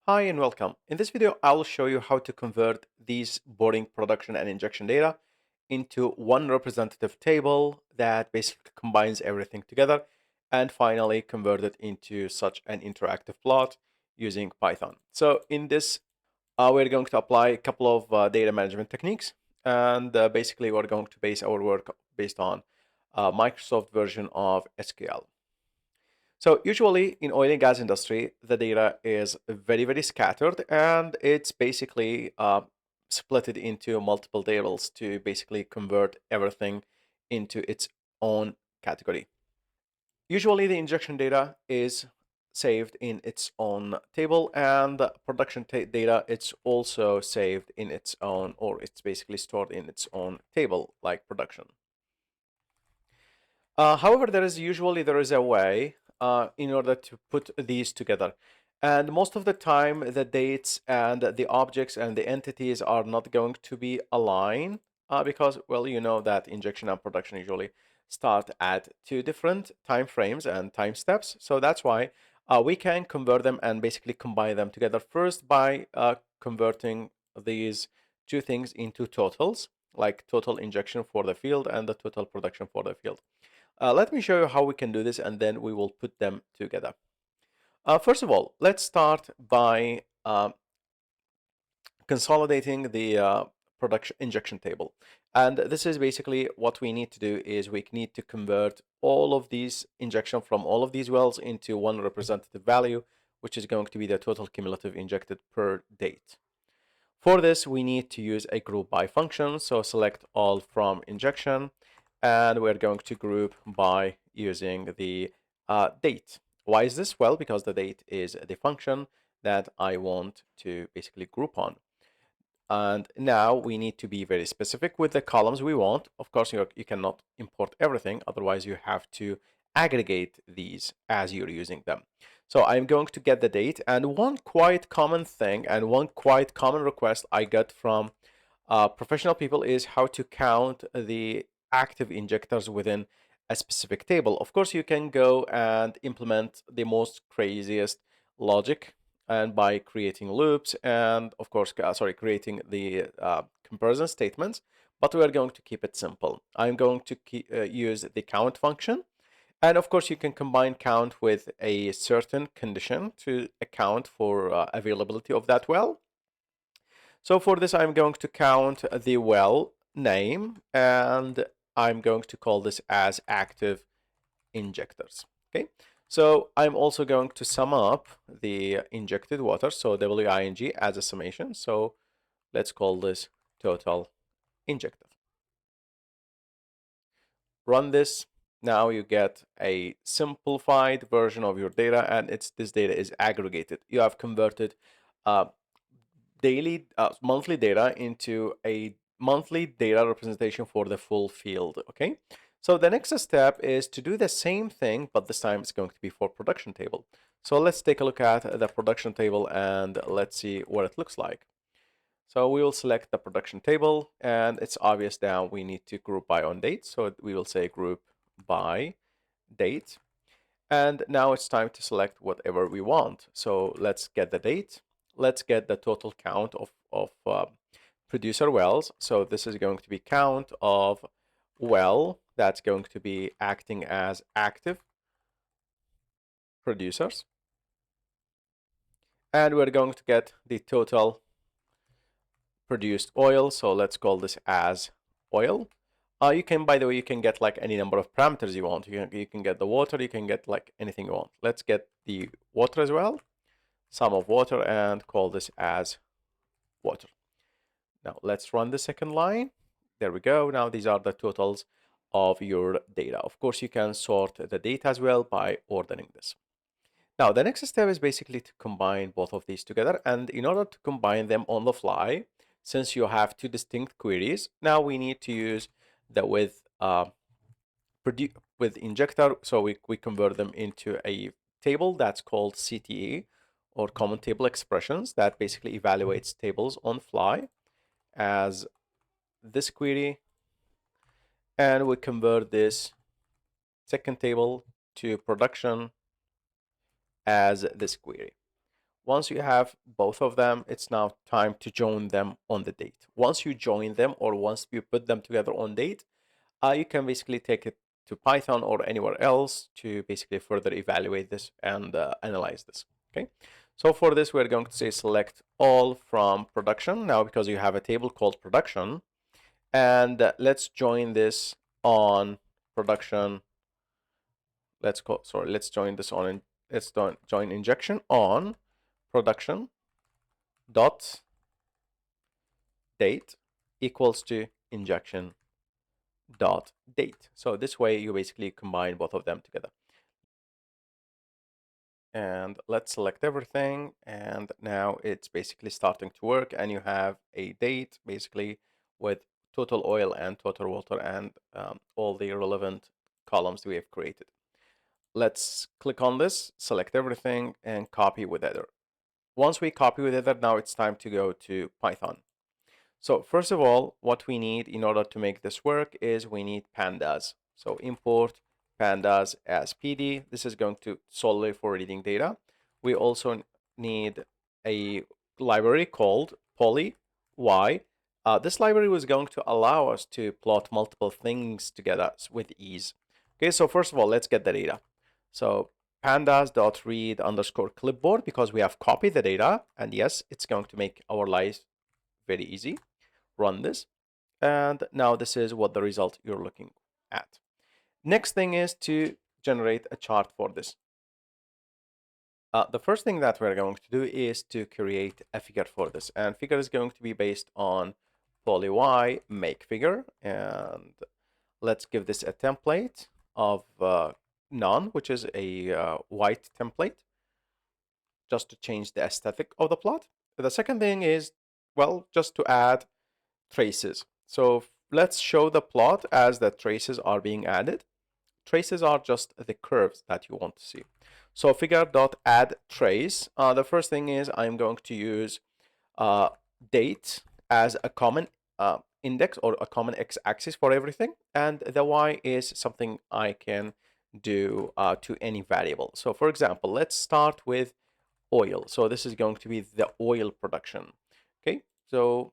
Hi and welcome. In this video, I'll show you how to convert these boarding, production, and injection data into one representative table that basically combines everything together and finally convert it into such an interactive plot using Python. So in this, we're going to apply a couple of data management techniques, and basically we're going to base our work based on Microsoft version of SQL. So usually in oil and gas industry, the data is very scattered, and it's basically split it into multiple tables to basically convert everything into its own category. Usually the injection data is saved in its own table, and the production data it's also saved in its own, or it's basically stored in its own table like production. However, there is a way in order to put these together. And most of the time, the dates and the objects and the entities are not going to be aligned because, well, you know that injection and production usually start at two different time frames and time steps. So that's why we can convert them and basically combine them together first by converting these two things into totals, like total injection for the field and the total production for the field. Let me show you how we can do this, and then we will put them together. First of all, let's start by consolidating the production injection table. And this is basically what we need to do is we need to convert all of these injection from all of these wells into one representative value, which is going to be the total cumulative injected per date. For this, we need to use a group by function. So select all from injection, and we're going to group by using the date. Why is this? Well, because the date is the function that I want to basically group on. And now we need to be very specific with the columns we want. Of course, you cannot import everything, otherwise you have to aggregate these as you're using them. So I'm going to get the date, and one quite common thing and one quite common request I get from professional people is how to count the active injectors within a specific table. Of course, you can go and implement the most craziest logic, and by creating loops and of course creating the comparison statements, but we are going to keep it simple. I'm going to use the count function, and of course you can combine count with a certain condition to account for availability of that well. So for this I'm going to count the well name, and I'm going to call this as active injectors. Okay, so I'm also going to sum up the injected water, so WING as a summation. So let's call this total injected. Run this. Now you get a simplified version of your data, and this data is aggregated. You have converted uh, monthly data into a monthly data representation for the full field. Okay, so the next step is to do the same thing, but this time it's going to be for production table. So let's take a look at the production table and let's see what it looks like. So we will select the production table, and it's obvious now we need to group by on date. So we will say group by date. And now it's time to select whatever we want. So let's get the date. Let's get the total count of producer wells. So this is going to be count of well that's going to be acting as active producers. And we're going to get the total produced oil. So let's call this as oil. You can, by the way, you can get like any number of parameters you want. You can get the water, you can get like anything you want. Let's get the water as well, sum of water, and call this as water. Now let's run the second line. There we go. Now these are the totals of your data. Of course, you can sort the data as well by ordering this. Now the next step is basically to combine both of these together. And in order to combine them on the fly, since you have two distinct queries, now we need to use the with injector. So we convert them into a table that's called CTE, or common table expressions, that basically evaluates tables on fly as this query, and we convert this second table to production as this query. Once you have both of them, it's now time to join them on the date. Once you join them, or once you put them together on date, you can basically take it to Python or anywhere else to basically further evaluate this and analyze this. Okay. So for this, we're going to say select all from production now, because you have a table called production, and let's join this on production. Let's join this on, join injection on production dot date equals to injection dot date. So this way you basically combine both of them together. And let's select everything, and now it's basically starting to work, and you have a date basically with total oil and total water and all the relevant columns we have created. Let's click on this, select everything, and copy with header. Once we copy with header, now it's time to go to Python. So first of all, what we need in order to make this work is we need pandas. So import pandas as PD. This is going to solely for reading data. We also need a library called poly y. This library was going to allow us to plot multiple things together with ease. Okay, so first of all, let's get the data. So pandas.read underscore clipboard, because we have copied the data, and yes, it's going to make our life very easy. Run this, and now this is what the result you're looking at. Next thing is to generate a chart for this. The first thing that we're going to do is to create a figure for this, and figure is going to be based on poly y make figure, and let's give this a template of none, which is a white template, just to change the aesthetic of the plot. The second thing is, well, just to add traces. So let's show the plot as the traces are being added. Traces are just the curves that you want to see. So figure.add trace. The first thing is I'm going to use date as a common index or a common x-axis for everything, and the y is something I can do to any variable. So for example, let's start with oil. So this is going to be the oil production. Okay, so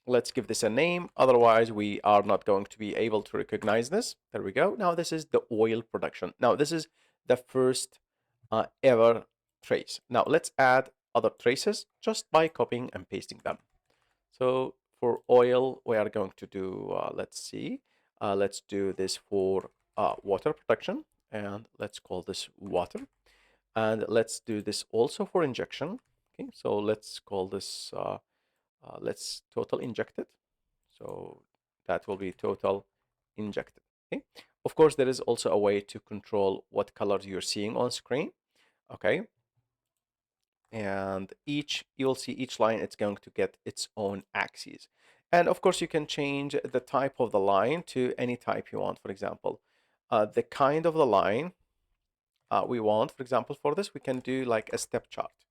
let's give this a name, otherwise we are not going to be able to recognize this. There we go. Now this is the oil production. Now this is the first ever trace. Now let's add other traces just by copying and pasting them. So for oil, we are going to do, let's see, let's do this for water production, and let's call this water. And let's do this also for injection. Okay, so let's call this, let's total injected. So that will be total injected. Okay. Of course, there is also a way to control what colors you're seeing on screen. Okay. And you'll see each line, it's going to get its own axes. And of course, you can change the type of the line to any type you want. For example, the kind of the line we want, for example, for this, we can do like a step chart.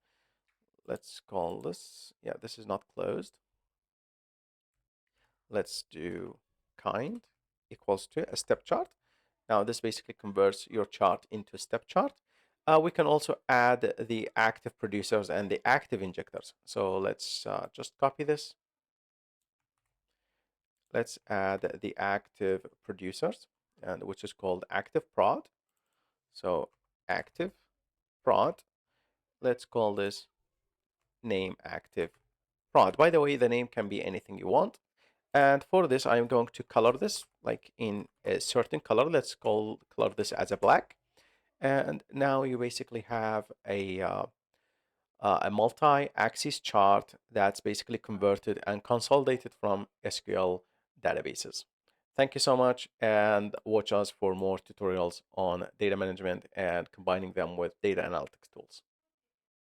Let's call this, yeah, this is not closed. Let's do kind equals to a step chart. Now this basically converts your chart into a step chart. We can also add the active producers and the active injectors. So let's just copy this. Let's add the active producers, and which is called active prod. So active prod. Let's call this name active prod. By the way, the name can be anything you want. And for this, I'm going to color this like in a certain color. Let's color this as a black. And now you basically have a multi-axis chart that's basically converted and consolidated from SQL databases. Thank you so much, and watch us for more tutorials on data management and combining them with data analytics tools.